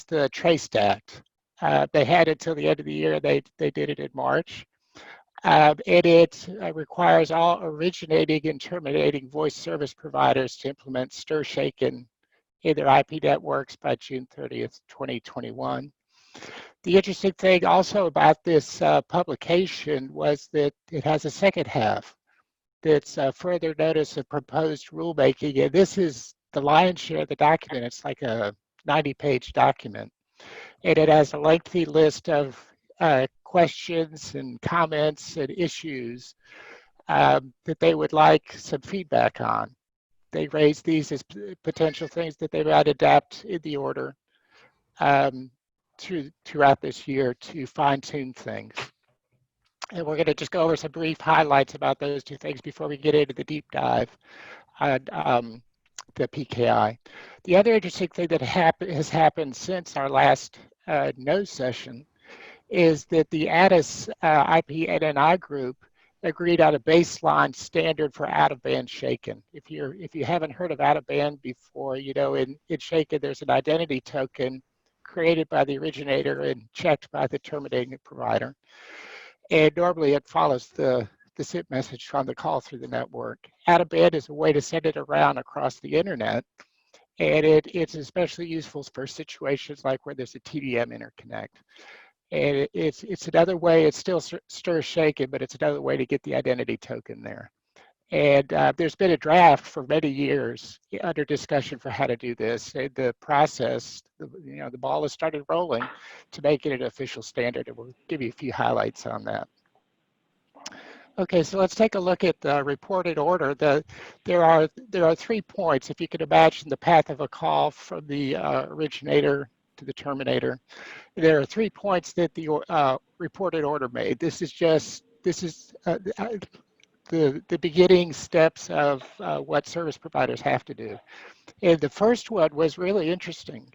the Trace Act. They had it till the end of the year. They did it in March. And it requires all originating and terminating voice service providers to implement STIR/SHAKEN in their IP networks by June 30th, 2021. The interesting thing also about this publication was that it has a second half that's further notice of proposed rulemaking. And this is the lion's share of the document. It's like a 90-page document. And it has a lengthy list of questions and comments and issues that they would like some feedback on. They raise these as potential things that they might adapt in the order throughout this year to fine-tune things. And we're going to just go over some brief highlights about those two things before we get into the deep dive on the PKI. The other interesting thing that has happened since our last Know session is that the ATIS IP NNI group agreed on a baseline standard for out-of-band shaken. If you haven't heard of out-of-band before, you know in shaken there's an identity token created by the originator and checked by the terminating provider. And normally it follows the SIP message from the call through the network. Out-of-band is a way to send it around across the internet, and it's especially useful for situations like where there's a TDM interconnect. And it's another way, it's still STIR/SHAKEN, but it's another way to get the identity token there. And there's been a draft for many years under discussion for how to do this. And the process, the ball has started rolling to make it an official standard, and we'll give you a few highlights on that. Okay, so let's take a look at the reported order. There are 3 points. If you could imagine the path of a call from the originator to the terminator, there are 3 points that the reported order made. This is the beginning steps of what service providers have to do. And the first one was really interesting.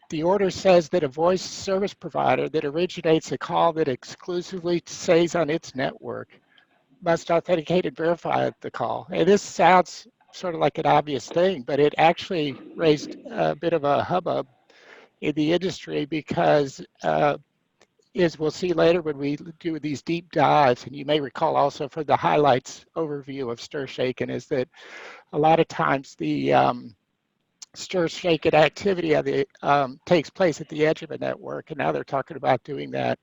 The order says that a voice service provider that originates a call that exclusively stays on its network must authenticate and verify the call. And this sounds sort of like an obvious thing, but it actually raised a bit of a hubbub in the industry because as we'll see later when we do these deep dives, and you may recall also from the highlights overview of STIR/SHAKEN, is that a lot of times the STIR/SHAKEN activity takes place at the edge of a network, and now they're talking about doing that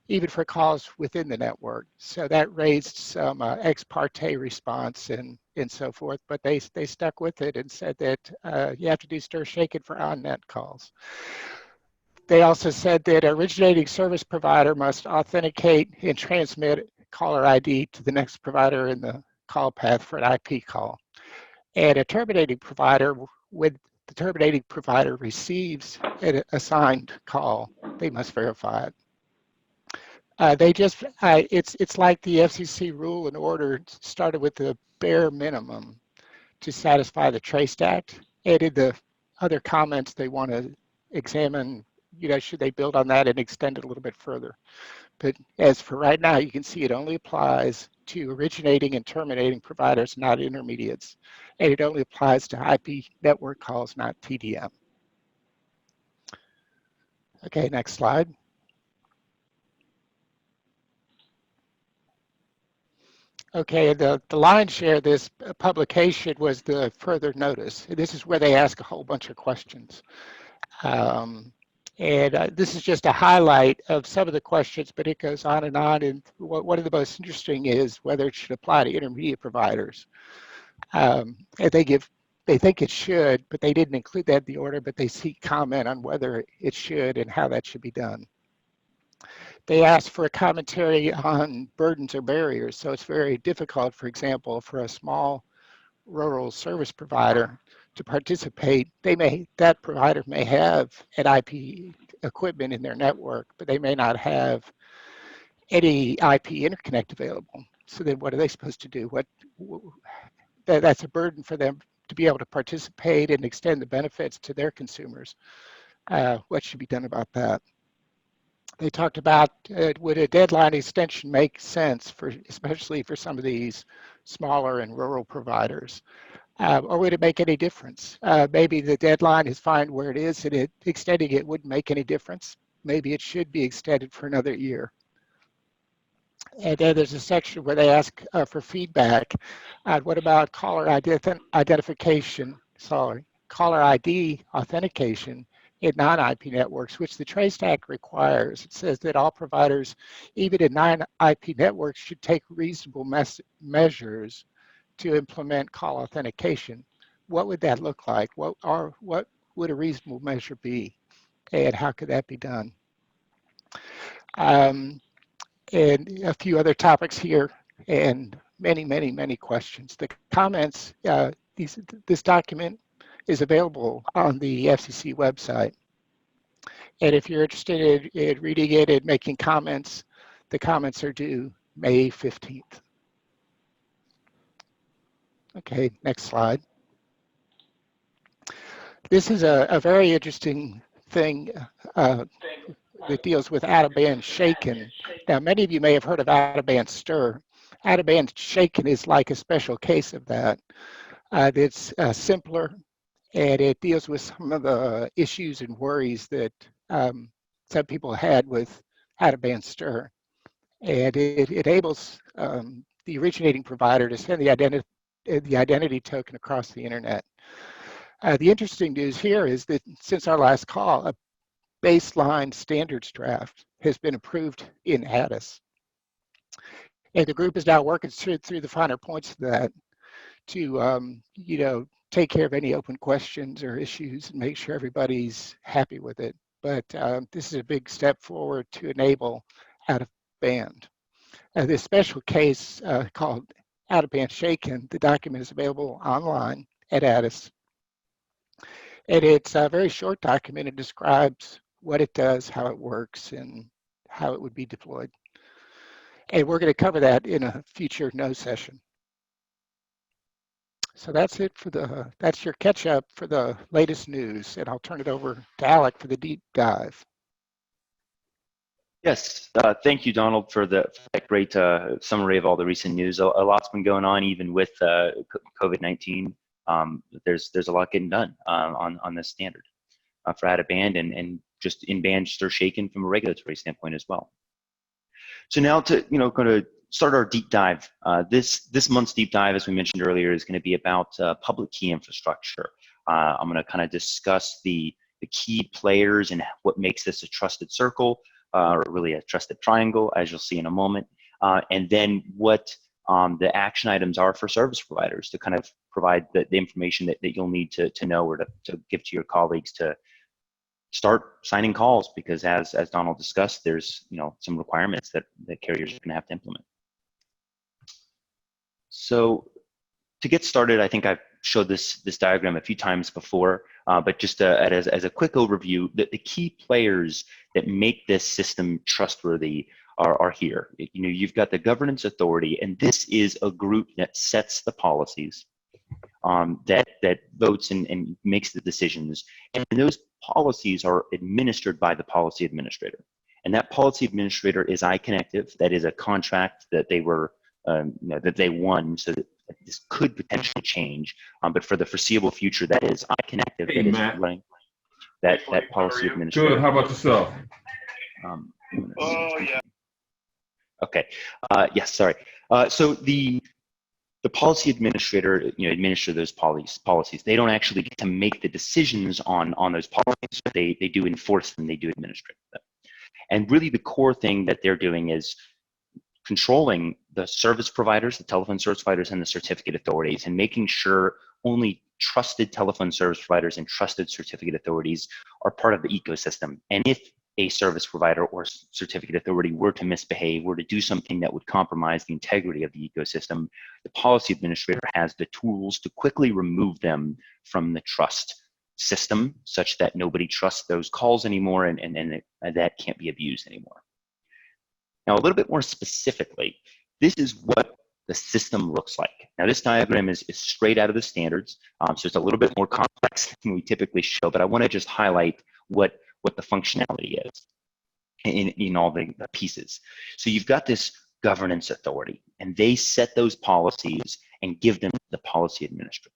even for calls within the network. So that raised some ex parte response and so forth, but they stuck with it and said that you have to do STIR/SHAKEN for on-net calls. They also said that originating service provider must authenticate and transmit caller ID to the next provider in the call path for an IP call. And a terminating provider, when the terminating provider receives an assigned call, they must verify it. It's like the FCC rule and order started with the bare minimum to satisfy the Trace Act. And in the other comments, they want to examine, should they build on that and extend it a little bit further. But as for right now, you can see it only applies to originating and terminating providers, not intermediates. And it only applies to IP network calls, not TDM. Okay, next slide. Okay, the lion's share of this publication was the further notice. This is where they ask a whole bunch of questions. This is just a highlight of some of the questions, but it goes on. And one of the most interesting is whether it should apply to intermediate providers. And they think it should, but they didn't include that in the order, but they seek comment on whether it should and how that should be done. They asked for a commentary on burdens or barriers. So it's very difficult, for example, for a small rural service provider to participate. That provider may have an IP equipment in their network, but they may not have any IP interconnect available. So then what are they supposed to do? That's a burden for them to be able to participate and extend the benefits to their consumers. What should be done about that? They talked about would a deadline extension make sense, especially for some of these smaller and rural providers? Or would it make any difference? Maybe the deadline is fine where it is, and extending it wouldn't make any difference. Maybe it should be extended for another year. And then there's a section where they ask for feedback. What about caller identification? Sorry, caller ID authentication in non-IP networks, which the Trace Act requires. It says that all providers, even in non-IP networks, should take reasonable measures to implement call authentication. What would that look like? What would a reasonable measure be, and how could that be done? And a few other topics here, and many questions. The comments, this document is available on the FCC website. And if you're interested in reading it and making comments, the comments are due May 15th. Okay, next slide. This is a very interesting thing that deals with out-of-band shaken. Now, many of you may have heard of out-of-band stir. Out-of-band shaken is like a special case of that. It's simpler, and it deals with some of the issues and worries that some people had with out-of-band stir. And it enables the originating provider to send the identity token across the internet. The interesting news here is that since our last call, a baseline standards draft has been approved in ATIS. And the group is now working through the finer points of that to, take care of any open questions or issues and make sure everybody's happy with it. But this is a big step forward to enable out-of-band. This special case called out-of-band shaken, the document is available online at ATIS. And it's a very short document. It describes what it does, how it works, and how it would be deployed. And we're going to cover that in a future Know session. So that's it for that's your catch up for the latest news. And I'll turn it over to Alec for the deep dive. Yes, thank you, Donald, for that great summary of all the recent news. A lot's been going on, even with COVID-19. There's a lot getting done on this standard for out-of-band and just in-band stir shaken from a regulatory standpoint as well. So now going to start our deep dive. This month's deep dive, as we mentioned earlier, is going to be about public key infrastructure. I'm going to kind of discuss the key players and what makes this a trusted circle, or really a trusted triangle, as you'll see in a moment, and then what the action items are for service providers to kind of provide the information that you'll need to know or to give to your colleagues to start signing calls, because as Donald discussed, there's some requirements that carriers are going to have to implement. So to get started, I think I've showed this diagram a few times before, but just as a quick overview, the key players that make this system trustworthy are here. You've got the governance authority, and this is a group that sets the policies, that votes and makes the decisions, and those policies are administered by the policy administrator. And that policy administrator is iConnective. That is a contract that they were that they won, so that this could potentially change, but for the foreseeable future, that is iConnective that is running that policy administrator. Good. How about yourself? Oh yeah. Okay. Yes. Sorry. So the policy administrator, administer those policies. They don't actually get to make the decisions on those policies. But they do enforce them. They do administrate them. And really, the core thing that they're doing is controlling the service providers, the telephone service providers, and the certificate authorities, and making sure only trusted telephone service providers and trusted certificate authorities are part of the ecosystem. And if a service provider or certificate authority were to misbehave, were to do something that would compromise the integrity of the ecosystem, the policy administrator has the tools to quickly remove them from the trust system, such that nobody trusts those calls anymore, and that can't be abused anymore. Now, a little bit more specifically, this is what the system looks like. Now, this diagram is straight out of the standards, so it's a little bit more complex than we typically show, but I want to just highlight what the functionality is in all the pieces. So you've got this governance authority, and they set those policies and give them to the policy administrator.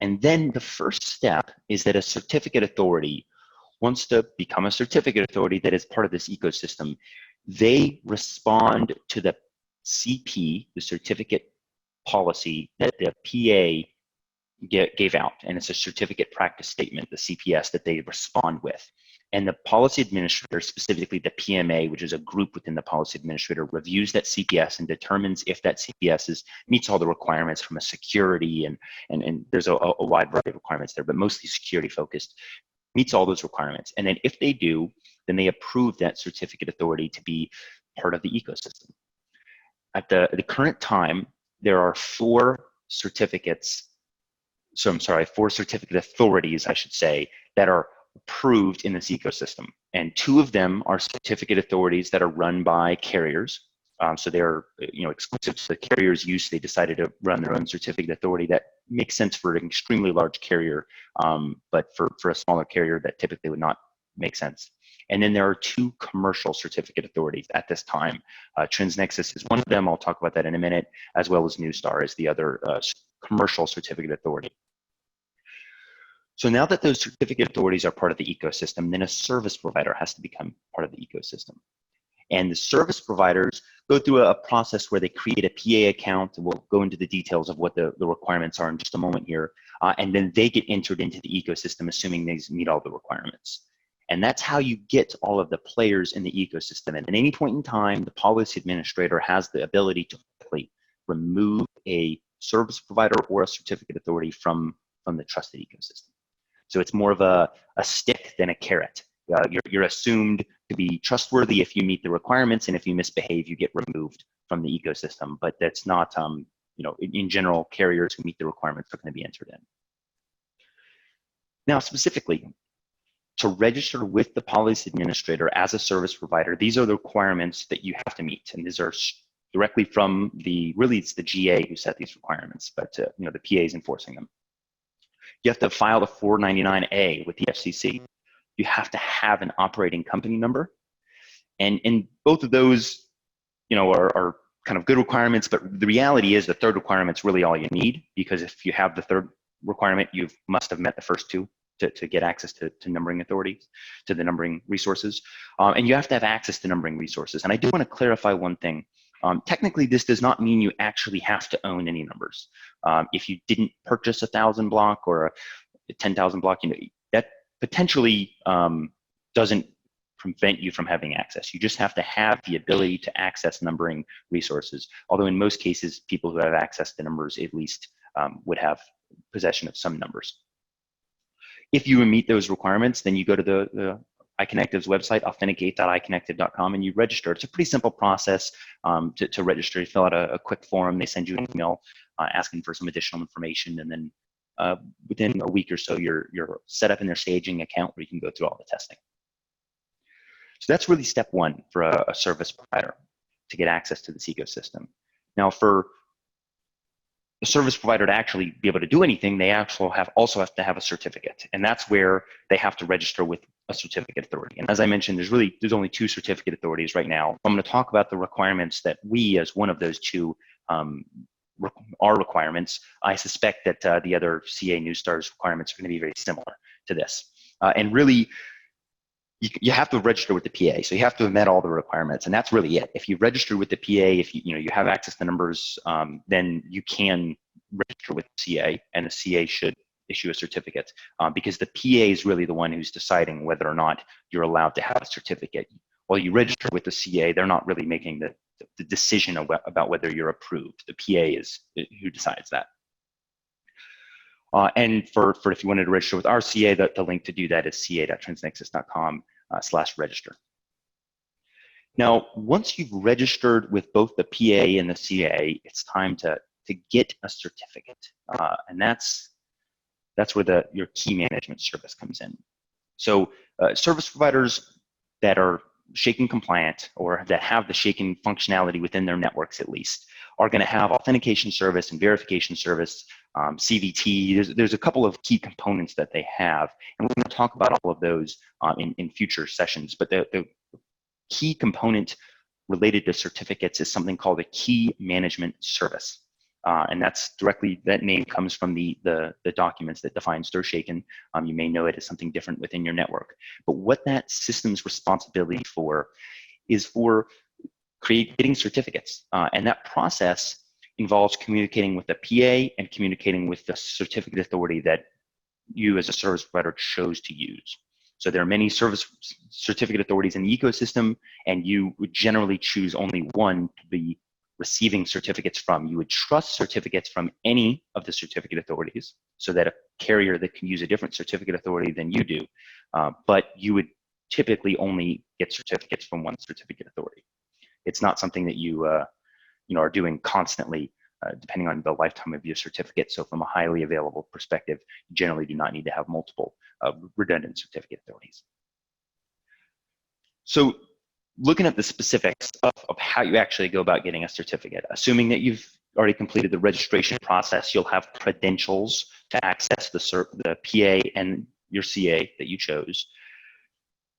And then the first step is that a certificate authority wants to become a certificate authority that is part of this ecosystem. They respond to the CP, the certificate policy that the PA gave out, and it's a certificate practice statement, the CPS, that they respond with. And the policy administrator, specifically the PMA, which is a group within the policy administrator, reviews that CPS and determines if that CPS meets all the requirements from a security, and there's a wide variety of requirements there, but mostly security focused, meets all those requirements. And then if they do, then they approve that certificate authority to be part of the ecosystem. At the current time, there are four certificate authorities, I should say, that are approved in this ecosystem. And two of them are certificate authorities that are run by carriers. So they're exclusive to the carrier's use. They decided to run their own certificate authority. That makes sense for an extremely large carrier, but for a smaller carrier, that typically would not make sense. And then there are two commercial certificate authorities at this time. TransNexus is one of them. I'll talk about that in a minute, as well as Newstar is the other commercial certificate authority. So now that those certificate authorities are part of the ecosystem, then a service provider has to become part of the ecosystem. And the service providers go through a process where they create a PA account, and we'll go into the details of what the requirements are in just a moment here, and then they get entered into the ecosystem, assuming they meet all the requirements. And that's how you get all of the players in the ecosystem. And at any point in time, the policy administrator has the ability to quickly remove a service provider or a certificate authority from the trusted ecosystem. So it's more of a stick than a carrot. You're assumed to be trustworthy if you meet the requirements, and if you misbehave, you get removed from the ecosystem. But that's not, in general, carriers who meet the requirements are going to be entered in. Now, specifically, to register with the policy administrator as a service provider, these are the requirements that you have to meet, and these are directly from it's the GA who set these requirements, but the PA is enforcing them. You have to file the 499A with the FCC. You have to have an operating company number. And both of those, are kind of good requirements, but the reality is the third requirement's really all you need, because if you have the third requirement, you must have met the first two to get access to numbering authorities, to the numbering resources. And you have to have access to numbering resources. And I do want to clarify one thing. Technically, this does not mean you actually have to own any numbers. If you didn't purchase a 1,000 block or a 10,000 block, that potentially doesn't prevent you from having access. You just have to have the ability to access numbering resources. Although in most cases, people who have access to numbers at least would have possession of some numbers. If you meet those requirements, then you go to the iConnective's website, authenticate.iconnective.com, and you register. It's a pretty simple process to register. You fill out a quick form. They send you an email asking for some additional information, and then within a week or so, you're set up in their staging account where you can go through all the testing. So that's really step one for a service provider to get access to this ecosystem. Now, for the service provider to actually be able to do anything, they also have to have a certificate, and that's where they have to register with a certificate authority. And as I mentioned, there's only two certificate authorities right now. I'm going to talk about the requirements that we, as one of those two, our requirements. I suspect that the other CA Newstar's requirements are going to be very similar to this. And really, you have to register with the PA, so you have to have met all the requirements, and that's really it. If you register with the PA, if you have access to numbers, then you can register with the CA, and the CA should issue a certificate because the PA is really the one who's deciding whether or not you're allowed to have a certificate. While you register with the CA, they're not really making the decision about whether you're approved. The PA is who decides that. And for if you wanted to register with our CA, the link to do that is ca.transnexus.com/register. Now, once you've registered with both the PA and the CA, it's time to get a certificate, and that's where your key management service comes in. So service providers that are Shaken compliant, or that have the Shaken functionality within their networks at least, are going to have authentication service and verification service, CVT. There's a couple of key components that they have, and we're going to talk about all of those in future sessions. But the key component related to certificates is something called a key management service. And that's directly, that name comes from the documents that define STIR SHAKEN. You may know it as something different within your network. But what that system's responsibility for is for getting certificates. And that process involves communicating with the PA and communicating with the certificate authority that you as a service provider chose to use. So there are many certificate authorities in the ecosystem, and you would generally choose only one to be receiving certificates from. You would trust certificates from any of the certificate authorities, so that a carrier that can use a different certificate authority than you do, but you would typically only get certificates from one certificate authority. It's not something that you are doing constantly, depending on the lifetime of your certificate. So from a highly available perspective, you generally do not need to have multiple redundant certificate authorities. So looking at the specifics of how you actually go about getting a certificate, assuming that you've already completed the registration process, you'll have credentials to access the PA and your CA that you chose.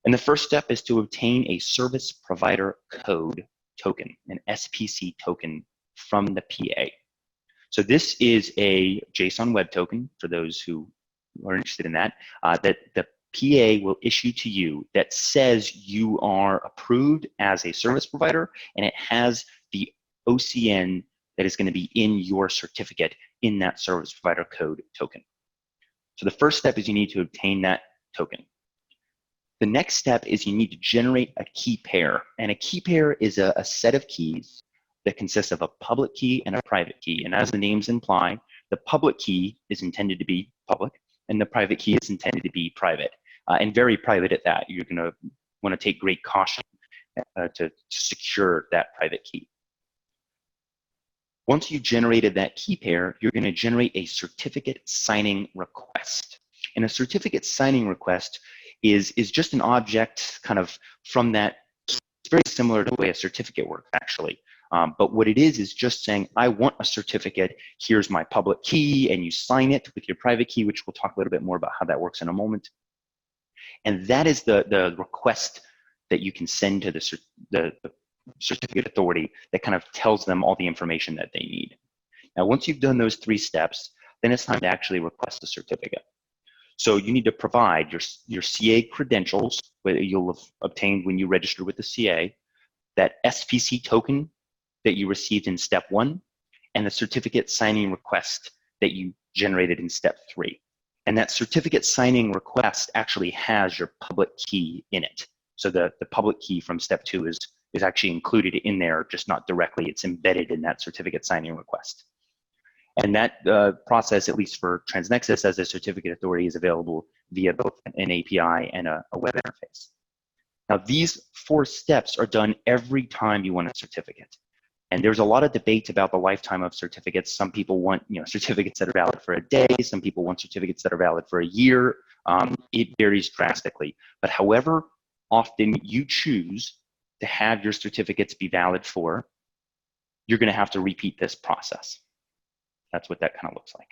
And the first step is to obtain a service provider code token, an SPC token from the PA. So this is a JSON web token, for those who are interested in that, that the PA will issue to you that says you are approved as a service provider, and it has the OCN that is going to be in your certificate in that service provider code token. So the first step is you need to obtain that token. The next step is you need to generate a key pair, and a key pair is a set of keys that consists of a public key and a private key. And as the names imply, the public key is intended to be public, and the private key is intended to be private, and very private at that. You're going to want to take great caution to secure that private key. Once you've generated that key pair, you're going to generate a certificate signing request. And a certificate signing request is just an object kind of from that. It's very similar to the way a certificate works, actually. But what it is just saying, I want a certificate, here's my public key, and you sign it with your private key, which we'll talk a little bit more about how that works in a moment. And that is the request that you can send to the certificate authority that kind of tells them all the information that they need. Now, once you've done those 3 steps, then it's time to actually request a certificate. So you need to provide your CA credentials that you'll have obtained when you register with the CA, that SPC token that you received in step 1, and the certificate signing request that you generated in step 3. And that certificate signing request actually has your public key in it. So the public key from step 2 is actually included in there, just not directly. It's embedded in that certificate signing request. And that process, at least for TransNexus as a certificate authority, is available via both an API and a web interface. Now, these 4 steps are done every time you want a certificate. And there's a lot of debate about the lifetime of certificates. Some people want certificates that are valid for a day. Some people want certificates that are valid for a year. It varies drastically. But however often you choose to have your certificates be valid for, you're going to have to repeat this process. That's what that kind of looks like.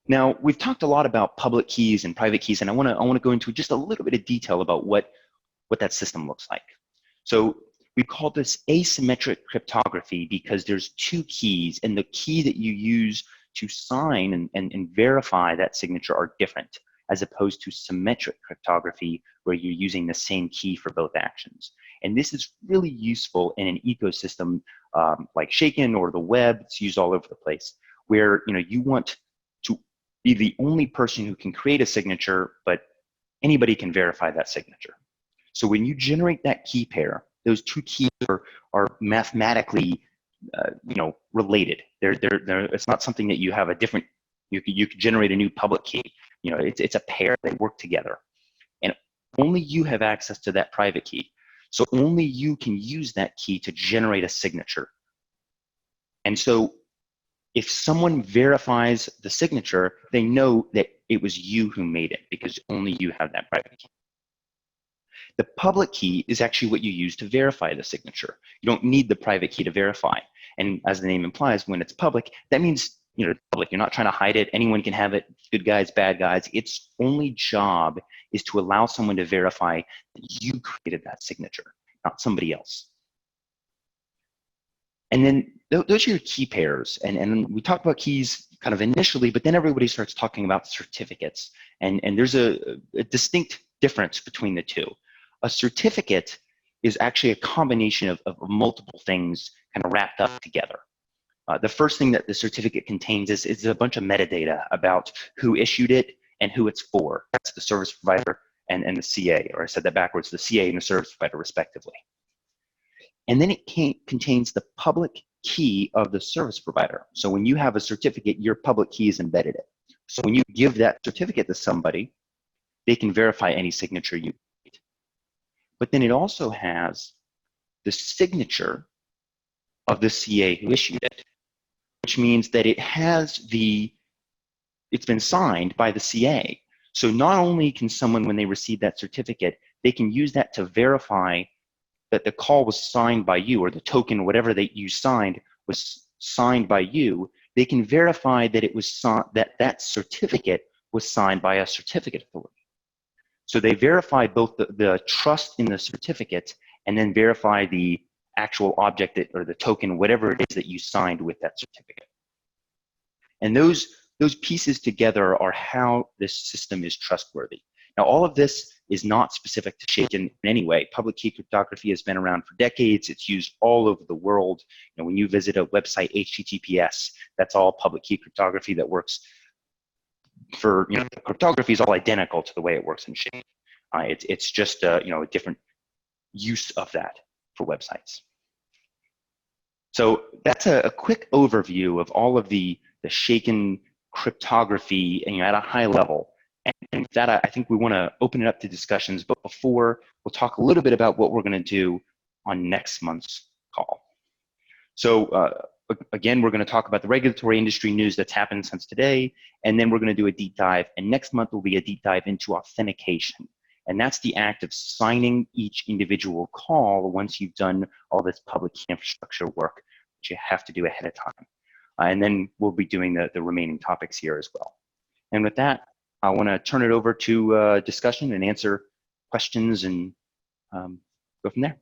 Now, we've talked a lot about public keys and private keys, and I want to go into just a little bit of detail about what that system looks like. So we call this asymmetric cryptography because there's 2 keys, and the key that you use to sign and verify that signature are different, as opposed to symmetric cryptography, where you're using the same key for both actions. And this is really useful in an ecosystem like Shaken or the web. It's used all over the place, where you want to be the only person who can create a signature, but anybody can verify that signature. So when you generate that key pair, those 2 keys are mathematically related. It's not something that you have a different. You could generate a new public key. It's a pair. They work together, and only you have access to that private key. So only you can use that key to generate a signature. And so if someone verifies the signature, they know that it was you who made it, because only you have that private key. The public key is actually what you use to verify the signature. You don't need the private key to verify. And as the name implies, when it's public, that means public. You're not trying to hide it. Anyone can have it, good guys, bad guys. Its only job is to allow someone to verify that you created that signature, not somebody else. And then those are your key pairs. And we talked about keys kind of initially, but then everybody starts talking about certificates. And there's a distinct difference between the two. A certificate is actually a combination of multiple things kind of wrapped up together. The first thing that the certificate contains is a bunch of metadata about who issued it and who it's for. That's the service provider and the CA, or I said that backwards, the CA and the service provider respectively. And then it contains the public key of the service provider. So when you have a certificate, your public key is embedded in it. So when you give that certificate to somebody, they can verify any signature you need. But then it also has the signature of the CA who issued it, which means that it's been signed by the CA. So not only can someone, when they receive that certificate, they can use that to verify that the call was signed by you, or the token, whatever that you signed, was signed by you. They can verify that it was that certificate was signed by a certificate authority. So they verify both the trust in the certificate and then verify the actual object or the token, whatever it is that you signed with that certificate. And those pieces together are how this system is trustworthy. Now, all of this is not specific to Shaken in any way. Public key cryptography has been around for decades. It's used all over the world. You know, when you visit a website, HTTPS, that's all public key cryptography that works for, cryptography is all identical to the way it works in Shaken. It's just a different use of that for websites. So that's a quick overview of all of the Shaken cryptography at a high level. And with that, I think we want to open it up to discussions. But before, we'll talk a little bit about what we're going to do on next month's call. So again, we're going to talk about the regulatory industry news that's happened since today, and then we're going to do a deep dive. And next month will be a deep dive into authentication. And that's the act of signing each individual call once you've done all this public key infrastructure work, which you have to do ahead of time. And then we'll be doing the remaining topics here as well. And with that, I want to turn it over to discussion and answer questions and go from there.